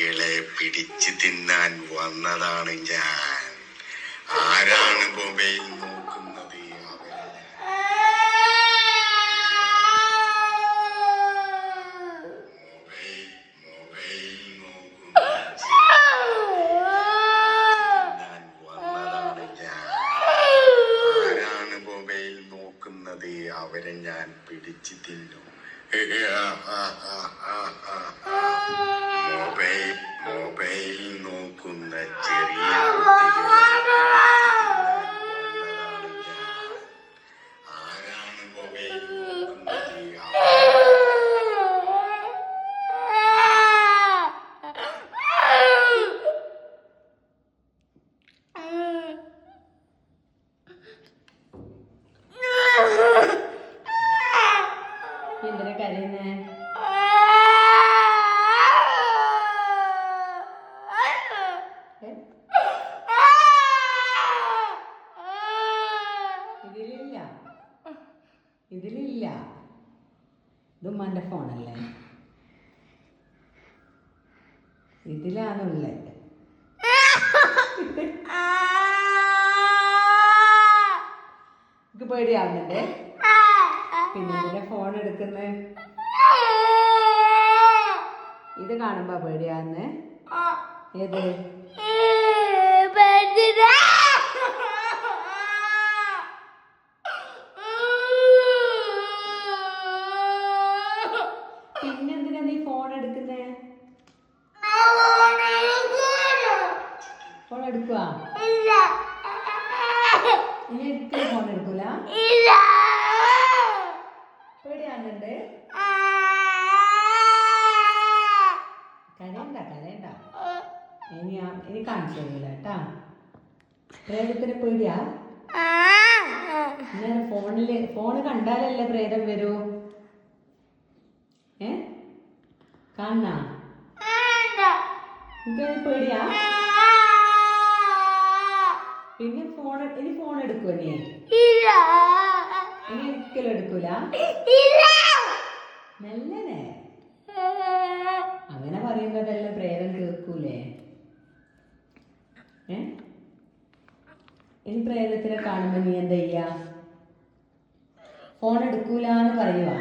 കുട്ടികളെ പിടിച്ചു തിന്നാൻ വന്നതാണ് ഞാൻ. ആരാണ് മൊബൈൽ നോക്കുന്നത്? അവരെ ഞാൻ പിടിച്ചു തിന്നു. മൊബൈൽ നോക്കുന്ന ചെറിയ ആരാണ് മൊബൈൽ നോക്കുന്നത്? എന്തിനാ കരയുന്നേ? ഇതിലില്ല. ഇത് ഉമ്മാൻ്റെ ഫോണല്ലേ, ഇതിലാണുള്ളത്. എനിക്ക് പേടിയാവുന്നുണ്ട്. പിന്നെ ഇതിന്റെ ഫോൺ എടുക്കുന്നേ, ഇത് കാണുമ്പോ പേടിയാവുന്നേ. ഏത്? പിന്നെന്തിനാ നീ ഫോൺ എടുക്കുന്നേ? ഫോൺ എടുക്കുക? നീ ഒരിക്കലും ഫോൺ എടുക്കൂല? പേടിയാകുന്നുണ്ട്? കരയണ്ട. ഇനി കാണിച്ചു തരില്ല കേട്ടാ. പ്രേതത്തിന് പേടിയാ? അന്നേരം ഫോണ് കണ്ടാലല്ലേ പ്രേതം വരൂ? കാണ എനിക്ക് പേടിയാ? പിന്നെ ഇനി ഫോൺ എടുക്കുവോ നീ? ഇനി ഒരിക്കലും എടുക്കൂല? നല്ലനെ അങ്ങനെ പറയുന്നതെല്ലാം പ്രേതം കേൾക്കൂലേ? ഇനി പ്രേതത്തിനെ കാണുമ്പോ നീ എന്താ ചെയ്യാ? ഫോൺ എടുക്കൂലെന്ന് പറയുവാ?